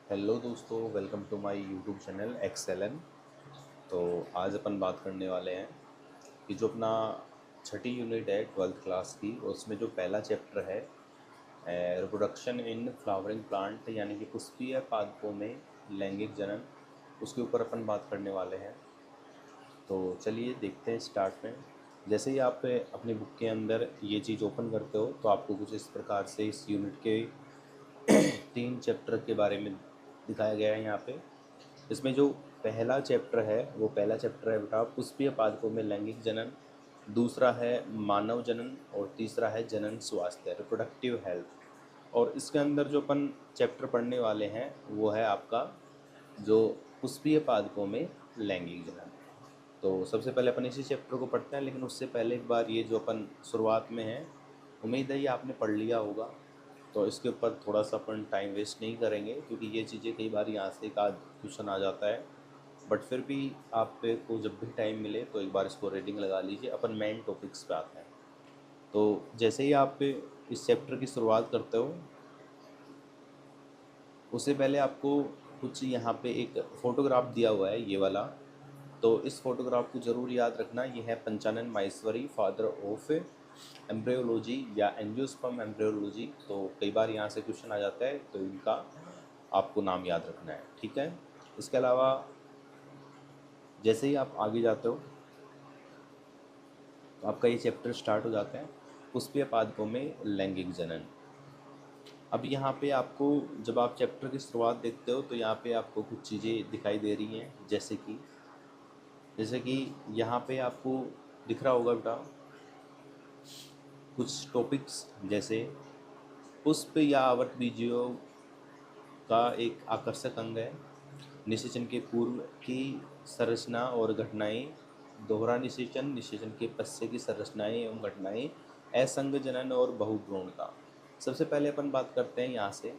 Hello दोस्तों, welcome to my YouTube channel Excelon. तो आज अपन बात करने वाले हैं कि जो अपना छठी यूनिट है 12th क्लास की, उसमें जो पहला चैप्टर है रिप्रोडक्शन इन फ्लावरिंग प्लांट यानी कि पुष्पीय पादपों में लैंगिक जनन, उसके ऊपर अपन बात करने वाले हैं। तो चलिए देखते हैं स्टार्ट में। जैसे ही आप अपनी बुक के अंदर ये चीज़ ओपन करते हो तो आपको कुछ इस प्रकार से इस यूनिट के 3 चैप्टर के बारे में दिखाया गया है यहाँ पे। इसमें जो पहला चैप्टर है वो पहला चैप्टर है बेटा पुष्पीय पादपों में लैंगिक जनन, दूसरा है मानव जनन और तीसरा है जनन स्वास्थ्य रिप्रोडक्टिव हेल्थ। और इसके अंदर जो अपन चैप्टर पढ़ने वाले हैं वो है आपका जो पुष्पीय पादपों में लैंगिक जनन। तो सबसे पहले अपन इसी चैप्टर को पढ़ते हैं, लेकिन उससे पहले एक बार ये जो अपन शुरुआत में है, उम्मीद है ये आपने पढ़ लिया होगा। तो इसके ऊपर थोड़ा सा अपन टाइम वेस्ट नहीं करेंगे, क्योंकि ये चीज़ें कई बार यहाँ से एक आध क्वेश्चन आ जाता है। बट फिर भी आपको जब भी टाइम मिले तो एक बार इसको रीडिंग लगा लीजिए। अपन मेन टॉपिक्स पे आते हैं। तो जैसे ही आप इस चैप्टर की शुरुआत करते हो, उससे पहले आपको कुछ यहाँ पे एक फ़ोटोग्राफ दिया हुआ है, ये वाला। तो इस फोटोग्राफ को ज़रूर याद रखना। ये है Panchanan Maheshwari, father of embryology या एंजियोस्पर्म एम्ब्रियोलॉजी। तो कई बार यहाँ से क्वेश्चन आ जाता है, तो इनका आपको नाम याद रखना है, ठीक है। इसके अलावा जैसे ही आप आगे जाते हो तो आपका ये चैप्टर स्टार्ट हो जाता है पुष्पीय पादपों में लैंगिक जनन। अब यहाँ पे आपको जब आप चैप्टर की शुरुआत देखते हो तो यहाँ पे आपको कुछ चीज़ें दिखाई दे रही हैं, जैसे कि यहाँ पे आपको दिख रहा होगा बेटा कुछ टॉपिक्स, जैसे पुष्प या आवृतबीजियों का एक आकर्षक अंग है, निषेचन के पूर्व की संरचना और घटनाएं, दोहरा निषेचन, निषेचन के पश्चात की संरचनाएं एवं घटनाएं, असंग जनन और बहुभ्रूणता। सबसे पहले अपन बात करते हैं यहाँ से।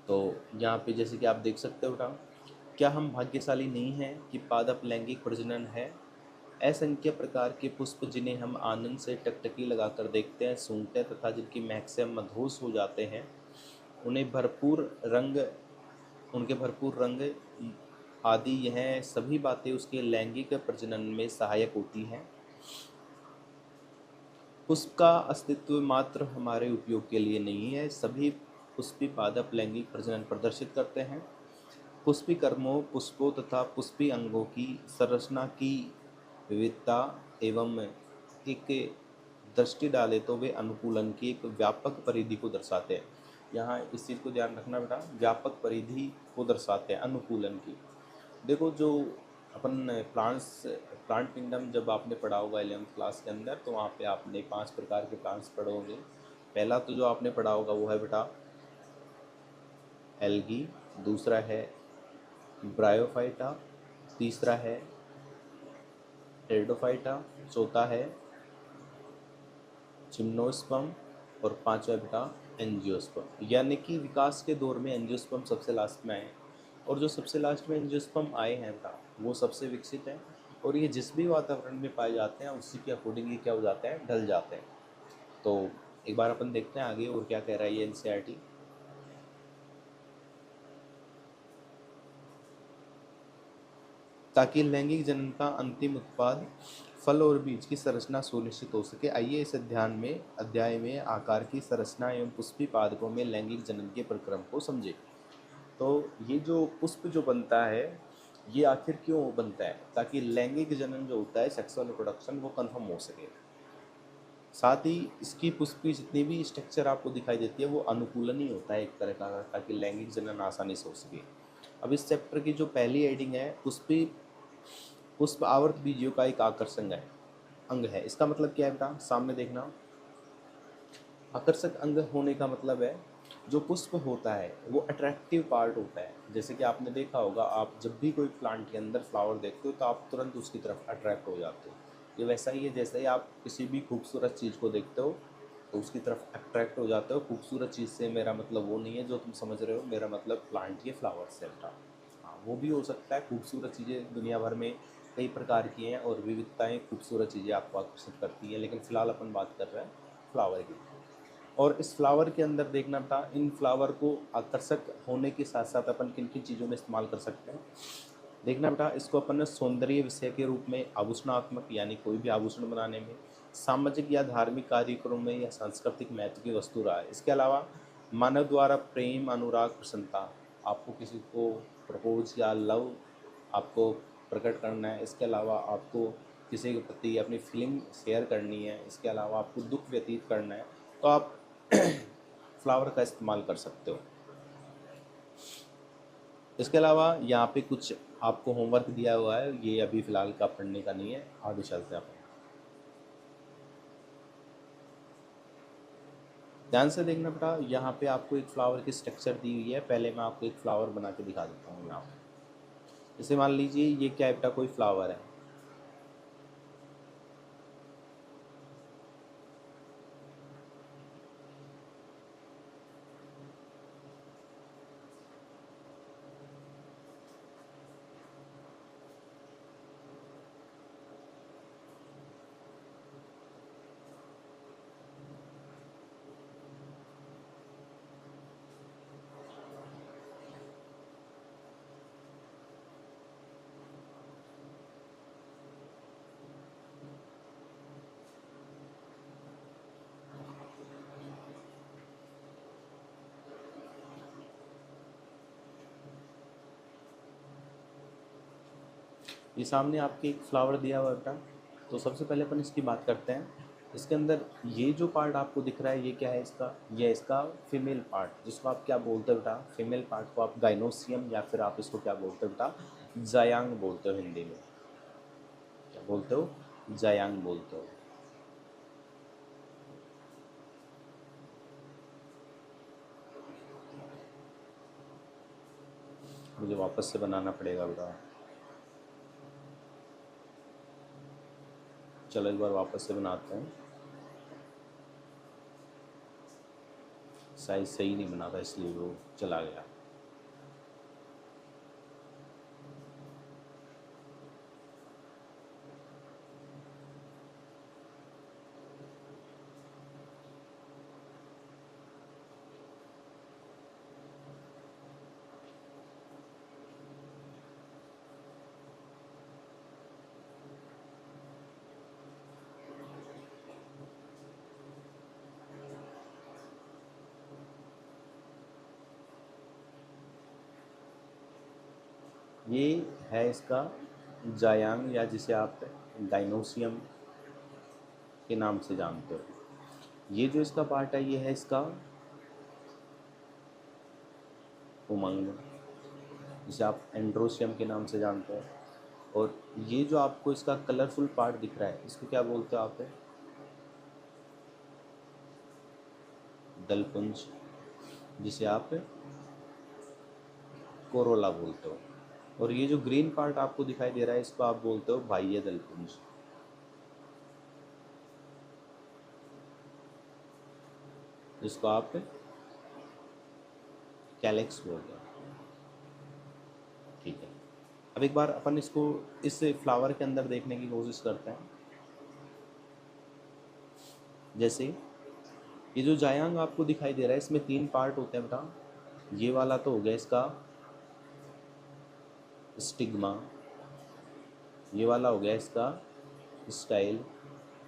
तो यहाँ पे जैसे कि आप देख सकते हो बेटा, क्या हम भाग्यशाली नहीं हैं कि पादप लैंगिक प्रजनन है। असंख्य प्रकार के पुष्प जिन्हें हम आनंद से टकटकी लगाकर देखते हैं, सूंघते हैं तथा जिनकी महक से हम मदहोश हो जाते हैं, उन्हें भरपूर रंग उनके भरपूर रंग आदि, यह सभी बातें उसके लैंगिक प्रजनन में सहायक होती हैं। पुष्प का अस्तित्व मात्र हमारे उपयोग के लिए नहीं है, सभी पुष्पी पादप लैंगिक प्रजनन प्रदर्शित करते हैं। पुष्पी कर्मों, पुष्पों तथा पुष्पी अंगों की संरचना की विविधता एवं एक दृष्टि डाले तो वे अनुकूलन की एक व्यापक परिधि को दर्शाते हैं। यहाँ इस चीज़ को ध्यान रखना बेटा, व्यापक परिधि को दर्शाते हैं अनुकूलन की। देखो, जो अपन प्लांट किंगडम जब आपने पढ़ा होगा 11th क्लास के अंदर, तो वहाँ पे आपने 5 प्रकार के प्लांट्स पढ़े होंगे। पहला तो जो आपने पढ़ा होगा वो है बेटा एल्गी, दूसरा है ब्रायोफाइटा, तीसरा है टेरिडोफाइटा, चौथा है जिम्नोस्पर्म और पांचवा बेटा एंजियोस्पर्म। यानी कि विकास के दौर में एंजियोस्पर्म सबसे लास्ट में आए, और जो सबसे लास्ट में एंजियोस्पर्म आए हैं बेटा वो सबसे विकसित हैं। और ये जिस भी वातावरण में पाए जाते हैं उसी के अकॉर्डिंग ये क्या हो जाते हैं, ढल जाते हैं। तो एक बार अपन देखते हैं आगे और क्या कह रहा है ये एनसीईआरटी। ताकि लैंगिक जनन का अंतिम उत्पाद फल और बीज की संरचना सुनिश्चित हो सके, आइए इस अध्याय में आकार की संरचना एवं पुष्पी पादपों में लैंगिक जनन के प्रक्रम को समझे। तो ये जो पुष्प जो बनता है, ये आखिर क्यों बनता है, ताकि लैंगिक जनन जो होता है सेक्सुअल रिप्रोडक्शन वो कंफर्म हो सके। साथ ही इसकी पुष्प की जितनी भी स्ट्रक्चर आपको दिखाई देती है वो अनुकूलन ही होता है एक तरह का, ताकि लैंगिक जनन आसानी से हो सके। अब इस चैप्टर की जो पहली हेडिंग है पुष्पी पुष्प आवर्त बीजियों का एक आकर्षण है अंग है। इसका मतलब क्या है बेटा, सामने देखना। आकर्षक अंग होने का मतलब है जो पुष्प होता है वो अट्रैक्टिव पार्ट होता है। जैसे कि आपने देखा होगा, आप जब भी कोई प्लांट के अंदर फ्लावर देखते हो तो आप तुरंत उसकी तरफ अट्रैक्ट हो जाते हो। ये वैसा ही है, जैसे ही आप किसी भी खूबसूरत चीज़ को देखते हो तो उसकी तरफ अट्रैक्ट हो जाते हो। खूबसूरत चीज़ से मेरा मतलब वो नहीं है जो तुम समझ रहे हो, मेरा मतलब प्लांट, ये फ्लावर से बेटा। हाँ, वो भी हो सकता है। खूबसूरत चीज़ें दुनिया भर में कई प्रकार की हैं और विविधताएं खूबसूरत चीज़ें आपको आकर्षित करती हैं, लेकिन फ़िलहाल अपन बात कर रहे हैं फ्लावर की। और इस फ्लावर के अंदर देखना था, इन फ्लावर को आकर्षक होने के साथ साथ अपन किन किन चीज़ों में इस्तेमाल कर सकते हैं। देखना बेटा, इसको अपन ने सौंदर्य विषय के रूप में, आभूषणात्मक यानी कोई भी आभूषण बनाने में, सामाजिक या धार्मिक कार्यक्रमों में या सांस्कृतिक महत्व की वस्तु रहा है। इसके अलावा मानव द्वारा प्रेम, अनुराग, प्रसन्नता, आपको किसी को प्रपोज या लव आपको प्रकट करना है, इसके अलावा आपको किसी के प्रति अपनी फीलिंग शेयर करनी है, इसके अलावा आपको दुख व्यतीत करना है, तो आप फ्लावर का इस्तेमाल कर सकते हो। इसके अलावा यहाँ पे कुछ आपको होमवर्क दिया हुआ है, ये अभी फ़िलहाल का पढ़ने का नहीं है, आगे चलते हैं अपन। ध्यान से देखना बेटा, यहाँ पे आपको एक फ्लावर की स्ट्रक्चर दी हुई है। पहले मैं आपको एक फ्लावर बना के दिखा देता हूँ यहाँ पे। जैसे मान लीजिए ये क्या है बेटा, कोई फ्लावर है। ये सामने आपके एक फ्लावर दिया हुआ है बेटा। तो सबसे पहले अपन इसकी बात करते हैं। इसके अंदर ये जो पार्ट आपको दिख रहा है, ये क्या है इसका, ये इसका फीमेल पार्ट, जिसको आप क्या बोलते हो बेटा, फीमेल पार्ट को आप गाइनोसियम या फिर आप इसको क्या बोलते हो बेटा, जायांग बोलते हो। हिंदी में क्या बोलते हो, जायांग बोलते हो। मुझे वापस से बनाना पड़ेगा बेटा। चलो एक बार वापस से बनाते हैं। साइज सही नहीं बना था इसलिए वो चला गया। ये है इसका जायांग, या जिसे आप डायनोसियम के नाम से जानते हो। ये जो इसका पार्ट है, ये है इसका उमंग, जिसे आप एंड्रोसियम के नाम से जानते हो। और ये जो आपको इसका कलरफुल पार्ट दिख रहा है, इसको क्या बोलते हो आप, दलपुंज, जिसे आप कोरोला बोलते हो। और ये जो ग्रीन पार्ट आपको दिखाई दे रहा है, इसको आप बोलते हो बाह्य दलपुंज। जिसको आप कैलेक्स बोलते हो। ठीक है, अब एक बार अपन इसको इस फ्लावर के अंदर देखने की कोशिश करते हैं। जैसे ये जो जायांग आपको दिखाई दे रहा है, इसमें 3 पार्ट होते हैं बेटा। ये वाला तो हो गया इसका स्टिग्मा, ये वाला हो गया इसका स्टाइल,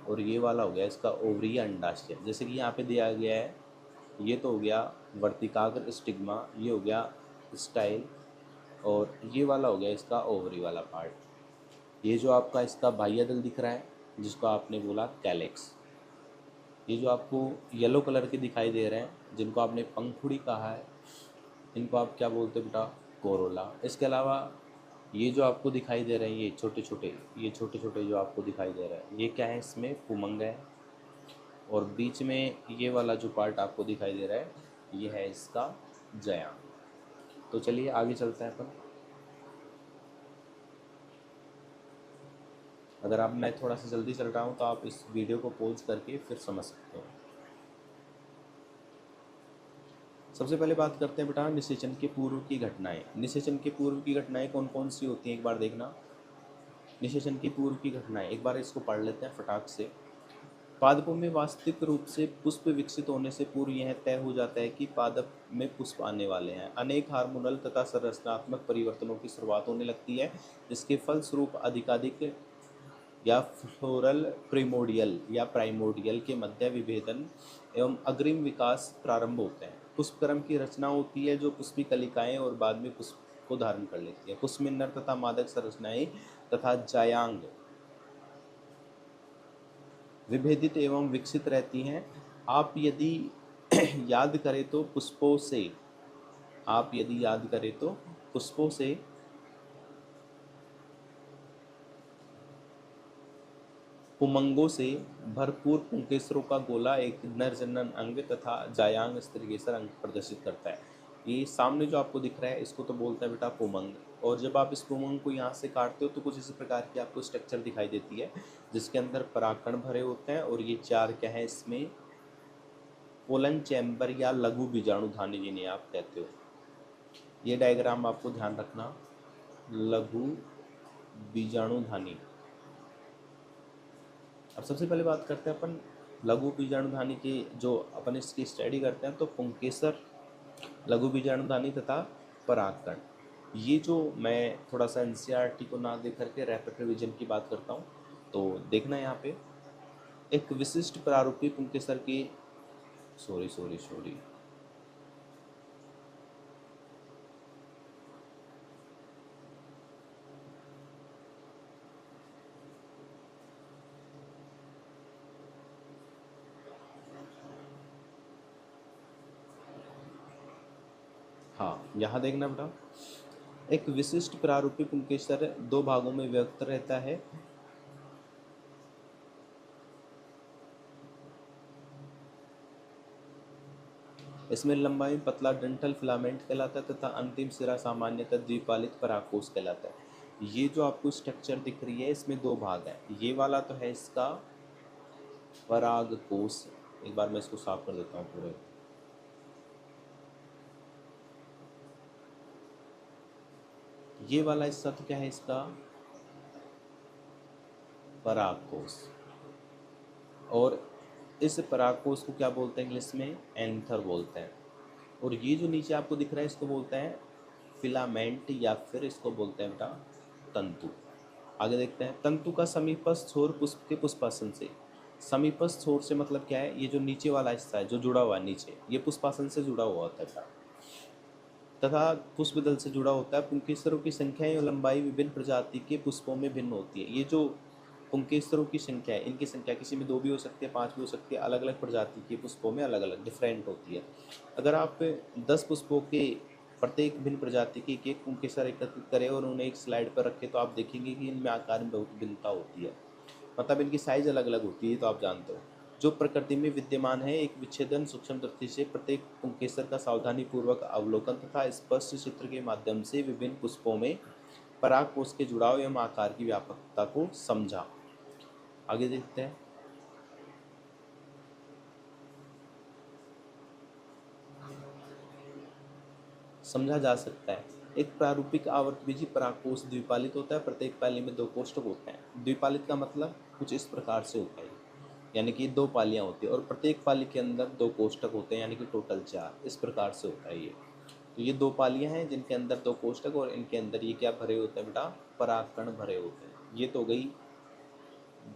और ये वाला हो गया इसका ओवरी या अंडाशय। जैसे कि यहाँ पे दिया गया है, ये तो हो गया वर्तिकाग्र स्टिग्मा, ये हो गया स्टाइल, और ये वाला हो गया इसका ओवरी वाला पार्ट। ये जो आपका इसका बाह्य दल दिख रहा है, जिसको आपने बोला कैलेक्स। ये जो आपको येलो कलर के दिखाई दे रहे हैं, जिनको आपने पंखुड़ी कहा है, इनको आप क्या बोलते हो बेटा, कोरोला। इसके अलावा ये जो आपको दिखाई दे रहे हैं, ये छोटे छोटे जो आपको दिखाई दे रहा है, ये क्या है, इसमें पुमंग है। और बीच में ये वाला जो पार्ट आपको दिखाई दे रहा है, ये है इसका जयांग। तो चलिए आगे चलते हैं अपन। अगर आप मैं थोड़ा सा जल्दी चल रहा हूँ तो आप इस वीडियो को पॉज करके फिर समझ सकते हो। सबसे पहले बात करते हैं बेटा निषेचन के पूर्व की घटनाएं। निषेचन के पूर्व की घटनाएं कौन कौन सी होती हैं, एक बार देखना। निषेचन की पूर्व की घटनाएं, एक बार इसको पढ़ लेते हैं फटाक से। पादपों में वास्तविक रूप से पुष्प विकसित होने से पूर्व यह तय हो जाता है कि पादप में पुष्प आने वाले हैं। अनेक हार्मोनल तथा संरचनात्मक परिवर्तनों की शुरुआत होने लगती है, जिसके फलस्वरूप अधिकाधिक या फ्लोरल प्रिमोडियल या प्राइमोडियल के मध्य विभेदन एवं अग्रिम विकास प्रारंभ होते हैं। पुष्पक्रम की रचना होती है जो पुष्पी कलिकाएं और बाद में पुष्प को धारण कर लेती है। पुष्प में नर तथा मादक संरचनाएं तथा जायांग विभेदित एवं विकसित रहती हैं। आप यदि याद करें तो पुष्पों से आप यदि याद करें तो पुष्पों से पुमंगों से भरपूर पुंकेसरों का गोला एक नर जनन अंग तथा जायांग स्त्रीकेसर अंग प्रदर्शित करता है। ये सामने जो आपको दिख रहा है इसको तो बोलता है बेटा पुमंग। और जब आप इस पुमंग को यहाँ से काटते हो तो कुछ इसी प्रकार की आपको स्ट्रक्चर दिखाई देती है, जिसके अंदर परागकण भरे होते हैं। और ये चार क्या है इसमें, पोलन चैम्बर या लघु बीजाणुधानी जिन्हें आप कहते हो। ये डायग्राम आपको ध्यान रखना, लघु बीजाणुधानी। अब सबसे पहले बात करते हैं अपन लघु बीजाणुधानी की, जो अपन इसकी स्टडी करते हैं तो पुंकेसर, लघु बीजाणुधानी तथा परागकण। ये जो मैं थोड़ा सा एनसीईआरटी को ना देख करके रैपिड रिवीजन की बात करता हूँ, तो देखना यहाँ पे एक विशिष्ट प्रारूपी पुंकेसर की सॉरी हाँ, यहाँ देखना बेटा, एक विशिष्ट प्रारूपी पुंकेसर दो भागों में व्यक्त रहता है। इसमें लंबाई पतला डंठल फिलामेंट कहलाता है तथा अंतिम सिरा सामान्यतः द्विपालित परागकोश कहलाता है। ये जो आपको स्ट्रक्चर दिख रही है इसमें दो भाग है। ये वाला तो है इसका परागकोश। एक बार मैं इसको साफ कर देता हूँ पूरे। ये वाला हिस्सा तो क्या है इसका परागकोश। और इस परागकोश को क्या बोलते हैं इंग्लिश में, एंथर बोलते हैं। और ये जो नीचे आपको दिख रहा है इसको बोलते हैं फिलामेंट या फिर इसको बोलते हैं बेटा तंतु। आगे देखते हैं, तंतु का समीपस्थ छोर पुष्प के पुष्पासन से। समीपस्थ छोर से मतलब क्या है, ये जो नीचे वाला हिस्सा है जो जुड़ा हुआ है नीचे, ये पुष्पासन से जुड़ा हुआ होता है बेटा, तथा पुष्प दल से जुड़ा होता है। पुंकेसरों की संख्या एवं लंबाई विभिन्न प्रजाति के पुष्पों में भिन्न होती है। ये जो पुंकेसरों की संख्या है, इनकी संख्या किसी में 2 भी हो सकती है, 5 भी हो सकती है, अलग अलग प्रजाति के पुष्पों में अलग अलग डिफरेंट होती है। अगर आप 10 पुष्पों के प्रत्येक भिन्न प्रजाति के एक एक पुंकेसर एकत्रित करें और उन्हें एक स्लाइड पर रखें तो आप देखेंगे कि इनमें आकार में बहुत भिन्नता होती है, मतलब इनकी साइज अलग अलग होती है, तो आप जानते हो। जो प्रकृति में विद्यमान है, एक विच्छेदन सूक्ष्म दृष्टि से प्रत्येक पुंकेसर का सावधानी पूर्वक अवलोकन तथा स्पष्ट चित्र के माध्यम से विभिन्न पुष्पों में परागकोश के जुड़ाव एवं आकार की व्यापकता को समझा। आगे देखते हैं, समझा जा सकता है। एक प्रारूपिक आवर्तबीजी परागकोश द्विपालित होता है। प्रत्येक पाली में 2 कोष्ठक होते हैं। द्विपालित का मतलब कुछ इस प्रकार से होता है, यानी कि 2 पालियां होती है और प्रत्येक पाली के अंदर 2 कोष्ठक होते हैं, यानी कि टोटल 4। इस प्रकार से होता है ये। तो ये 2 पालियां हैं जिनके अंदर 2 कोष्ठक और इनके अंदर ये क्या भरे होते हैं बेटा, परागकण भरे होते हैं। ये तो हो गई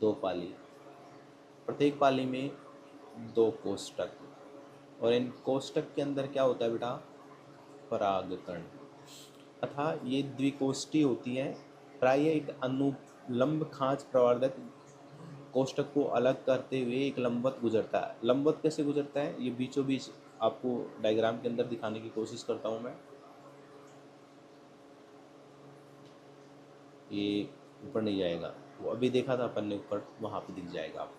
2 पाली, प्रत्येक पाली में 2 कोष्ठक और इन कोष्ठक के अंदर क्या होता है बेटा, परागकण। तथा ये द्विकोष्ठी होती है। प्राय एक अनुलंब खांच प्रवर्धक कोष्ठक को अलग करते हुए एक लंबवत गुजरता है। लंबवत कैसे गुजरता है, ये बीचों बीच आपको डायग्राम के अंदर दिखाने की कोशिश करता हूँ मैं। ये ऊपर नहीं जाएगा, वो अभी देखा था अपन ने ऊपर, वहाँ पे दिख जाएगा आपको।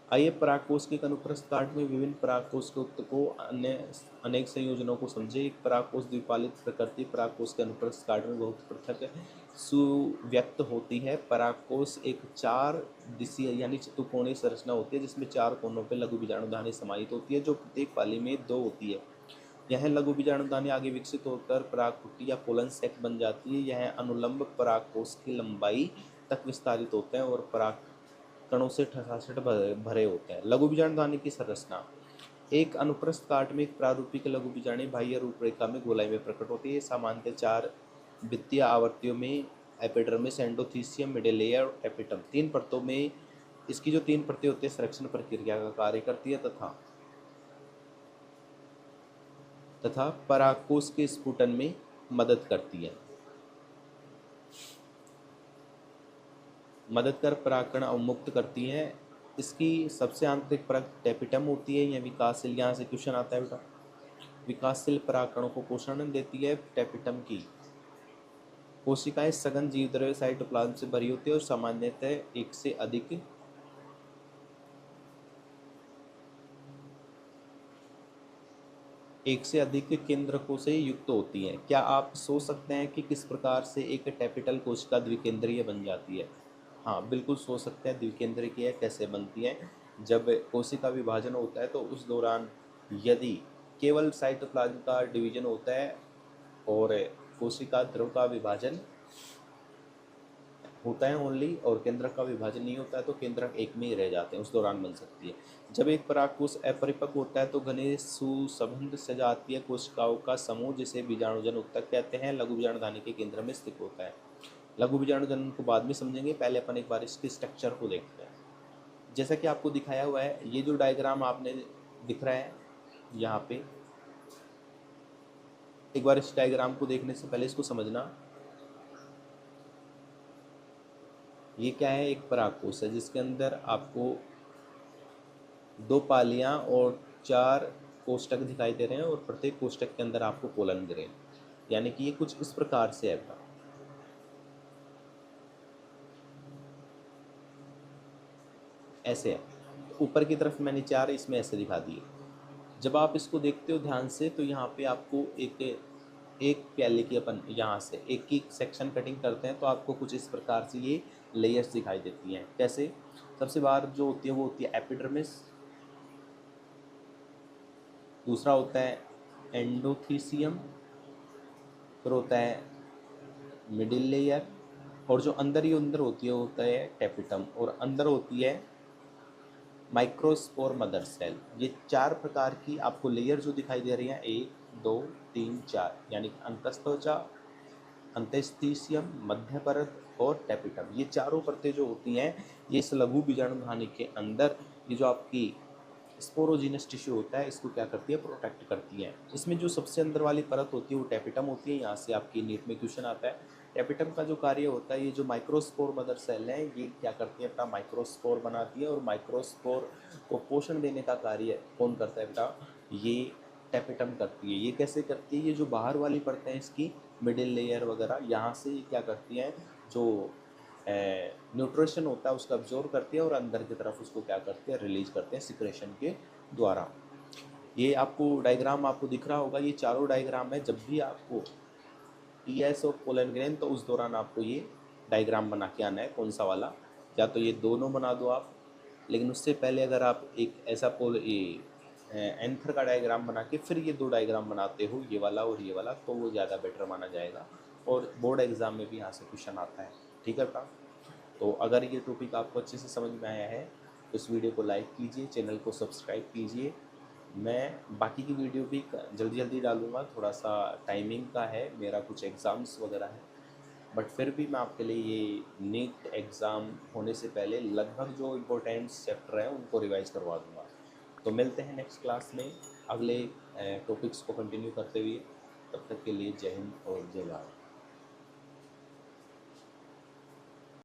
आइए परागकोश के अनुप्रस्थ काट में विभिन्न परागकोश के उत्तक को अन्य अनेक संयोजनों को समझे। एक परागकोश द्विपालित प्रकृति परागकोश के अनुप्रस्थ काट में बहुत पृथक सुव्यक्त होती है। परागकोश एक 4 दिशीय यानी चतुकोणीय संरचना होती है जिसमें 4 कोनों पर लघु बीजाणुधानी समाहित होती है, जो प्रत्येक पाली में 2 होती है। यह लघु बीजाणुधानी आगे विकसित होकर परागकुटी या पोलन सेक बन जाती है। यह अनुलंब परागकोश की लंबाई तक विस्तारित होते हैं और पराग कणों से ठसाठस भरे होते हैं। लघु बीजाणु की संरचना, एक अनुप्रस्थ काट में एक प्रारूपिक लघु बीजाणु बाह्य रूपरेखा में गोलाई में प्रकट होती है। सामान्यतः 4 वित्तीय आवृत्तियों में एपिडर्मिस, एंडोथीसियम, मिडिल लेयर और एपिटम, 3 परतों में इसकी जो 3 परतें होती है संरक्षण प्रक्रिया का कार्य करती है तथा परागकोश के स्फुटन में मदद करती है। मदद कर परागकण अवमुक्त करती है। इसकी सबसे आंतरिक परत टेपिटम होती है। यह विकासशील, यहाँ से क्वेश्चन आता है बेटा, विकासशील परागकणों को पोषण देती है। टेपिटम की कोशिकाएं सघन जीवद्रव्य साइटोप्लाज्म से भरी होती है और सामान्यतः एक से अधिक केंद्रकों से युक्त होती हैं। क्या आप सोच सकते हैं कि किस प्रकार से एक टेपिटल कोशिका द्विकेंद्रीय बन जाती है? हाँ, बिल्कुल सोच सकते हैं द्विकेंद्रीय कैसे बनती है। जब कोशिका विभाजन होता है तो उस दौरान यदि केवल साइटोप्लाज्म का डिवीजन होता है और कोशिका द्रव का विभाजन होता है ओनली, और केंद्रक का विभाजन नहीं होता है तो केंद्रक एक में ही रह जाते हैं, उस दौरान बन सकती है। जब एक परागकोश अपरिपक्व होता है तो घने सुसंबद्ध सजातीय कोशिकाओं का समूह, जिसे बीजाणुजन ऊतक कहते हैं, लघु बीजाणुधानी के केंद्र में स्थित होता है। लघु बीजाणुजन को बाद में समझेंगे, पहले अपन एक बार इसके स्ट्रक्चर को देखते हैं। जैसा कि आपको दिखाया हुआ है, ये जो डायग्राम आपने दिख रहा है यहाँ पे, एक बार इस डायग्राम को देखने से पहले इसको समझना। ये क्या है? एक परागकोश है जिसके अंदर आपको 2 पालियां और 4 कोष्ठक दिखाई दे रहे हैं और प्रत्येक कोष्ठक के अंदर आपको पोलन ग्रेन, यानी कि ये कुछ इस प्रकार से है। ऐसे है, ऊपर की तरफ मैंने 4 इसमें ऐसे दिखा दिए। जब आप इसको देखते हो ध्यान से तो यहाँ पे आपको एक प्याले की अपन यहाँ से एक की सेक्शन कटिंग करते हैं तो आपको कुछ इस प्रकार से ये लेयर्स दिखाई देती हैं। कैसे? सबसे बाहर जो होती है वो होती है एपिडर्मिस, दूसरा होता है एंडोथीसियम, फिर होता है मिडिल लेयर, और जो अंदर ही अंदर होती है होता है टेपिटम, और अंदर होती है माइक्रोस्पोर मदर सेल। ये 4 प्रकार की आपको लेयर जो दिखाई दे रही हैं, 1 2 3 4, यानी अंतस्त्वचा, अंतस्थीसियम, मध्य परत और टेपिटम, ये चारों परतें जो होती हैं ये इस लघु बीजाणुधानी के अंदर ये जो आपकी स्पोरोजिनस टिश्यू होता है इसको क्या करती है? प्रोटेक्ट करती है। इसमें जो सबसे अंदर वाली परत होती है वो टेपिटम होती है। यहाँ से आपकी नीट में क्वेश्चन आता है। टेपिटम का जो कार्य होता है, ये जो माइक्रोस्पोर मदर सेल है ये क्या करती है? अपना माइक्रोस्पोर बनाती है, और माइक्रोस्पोर को पोषण देने का कार्य कौन करता है बेटा? ये टेपिटम करती है। ये कैसे करती है? ये जो बाहर वाली परतें हैं इसकी मिडिल लेयर वगैरह, यहाँ से ये क्या करती हैं? जो न्यूट्रिशन होता है उसका अब्जॉर्व करती है और अंदर की तरफ उसको क्या करते हैं? रिलीज करते हैं सिक्रेशन के द्वारा। ये आपको डायग्राम आपको दिख रहा होगा, ये चारों डायग्राम है। जब भी आपको टीएस और पोलन ग्रेन, तो उस दौरान आपको ये डायग्राम बना के आना है। कौन सा वाला? या तो ये दोनों बना दो आप, लेकिन उससे पहले अगर आप एक ऐसा एंथर का डायग्राम बना के फिर ये 2 डायग्राम बनाते हो, ये वाला और ये वाला, तो वो ज़्यादा बेटर माना जाएगा और बोर्ड एग्ज़ाम में भी यहाँ से क्वेश्चन आता है। ठीक है बेटा? तो अगर ये टॉपिक आपको अच्छे से समझ में आया है तो इस वीडियो को लाइक कीजिए, चैनल को सब्सक्राइब कीजिए। मैं बाकी की वीडियो भी जल्दी जल्दी डालूँगा, थोड़ा सा टाइमिंग का है, मेरा कुछ एग्ज़ाम्स वगैरह है, बट फिर भी मैं आपके लिए ये नीट एग्ज़ाम होने से पहले लगभग जो इम्पोर्टेंट चैप्टर हैं उनको रिवाइज़ करवा दूँगा। तो मिलते हैं नेक्स्ट क्लास में अगले टॉपिक्स को कंटिन्यू करते हुए। तब तक के लिए जय हिंद और जय भारत।